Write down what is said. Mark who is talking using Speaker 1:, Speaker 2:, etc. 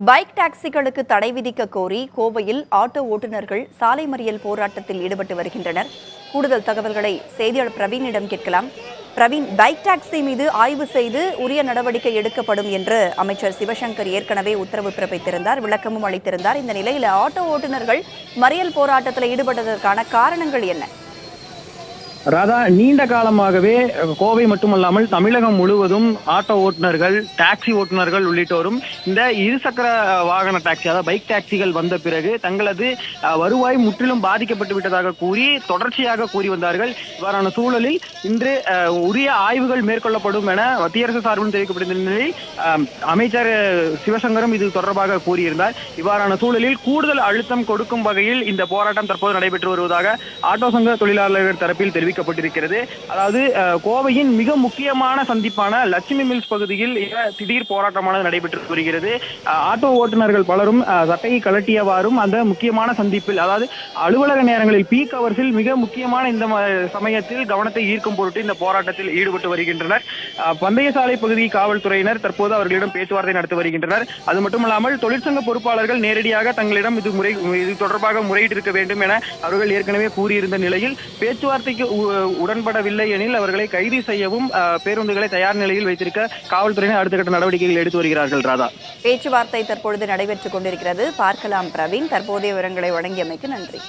Speaker 1: Bike டாக்ஸிகளுக்கு தடை விதிக்க கோரி கோவையில் ஆட்டோ ஓட்டுநர்கள் சாலை மறியல் போராட்டத்தில் ஈடுபட்டு வருகின்றனர். கூடுதல் தகவல்களை செய்தியாளர் பிரவீனிடம் கேட்கலாம். பிரவீன், பைக் டாக்ஸி மீது ஆய்வு செய்து உரிய நடவடிக்கை எடுக்கப்படும் என்று அமைச்சர் சிவசங்கர் ஏற்கனவே உத்தரவு பிறப்பித்திருந்தார், விளக்கமும் அளித்திருந்தார். இந்த நிலையில் ஆட்டோ ஓட்டுநர்கள் மறியல் போராட்டத்தில் ஈடுபட்டதற்கான காரணங்கள் என்ன?
Speaker 2: ராதா, நீண்ட காலமாகவே கோவை மட்டுமல்லாமல் தமிழகம் முழுவதும் ஆட்டோ ஓட்டுநர்கள், டாக்ஸி ஓட்டுநர்கள் உள்ளிட்டோரும் இந்த இருசக்கர வாகன டாக்ஸி, அதாவது பைக் டாக்ஸிகள் வந்த பிறகு தங்களது வருவாய் முற்றிலும் பாதிக்கப்பட்டு விட்டதாக கூறி தொடர்ச்சியாக கூறி வந்தார்கள். இவ்வாறான சூழலில் இன்று உரிய ஆய்வுகள் மேற்கொள்ளப்படும் என மத்திய அரசு சார்பில் தெரிவிக்கப்பட்ட நிலையில் அமைச்சர் சிவசங்கரும் இது தொடர்பாக கூறியிருந்தார். இவ்வாறான சூழலில் கூடுதல் அழுத்தம் கொடுக்கும் வகையில் இந்த போராட்டம் தற்போது நடைபெற்று வருவதாக ஆட்டோ சங்க தொழிலாளர்கள் தரப்பில் தெரிவிக்கப்பட்டிருக்கிறது. அதாவது கோவையின் மிக முக்கியமான சந்திப்பான லட்சுமி மில்ஸ் பகுதியில் திடீர் போராட்டமானது நடைபெற்று வருகிறது. ஆட்டோ ஓட்டுநர்கள் பலரும் சட்டையை கழட்டியவாறும் அந்த முக்கியமான சந்திப்பில், அதாவது அலுவலக நேரங்களில் பீக் அவர்ஸில் மிக முக்கியமான இந்த சமயத்தில் கவனத்தை ஈர்க்கும் பொருட்டு இந்த போராட்டத்தில் ஈடுபட்டு வருகின்றனர். பந்தய சாலை பகுதி காவல்துறையினர் தற்போது அவர்களிடம் பேச்சுவார்த்தை நடத்தி வருகின்றனர். அது மட்டுமல்லாமல் தொழிற்சங்க பொறுப்பாளர்கள் நேரடியாக தங்களிடம் இது தொடர்பாக முறையிட்டிருக்க வேண்டும் என அவர்கள் ஏற்கனவே கூறியிருந்த நிலையில் பேச்சுவார்த்தைக்கு உடன்படவில்லை எனில் அவர்களை கைது செய்யவும் பேருந்துகளை தயார் நிலையில் வைத்திருக்க காவல்துறையினர் அடுத்த கட்ட நடவடிக்கைகள் எடுத்து வருகிறார்கள். ராதா,
Speaker 1: பேச்சுவார்த்தை தற்பொழுது நடைபெற்றுக் கொண்டிருக்கிறது. பார்க்கலாம் பிரவீன். தற்போதைய விவரங்களை வழங்கியமைக்கு நன்றி.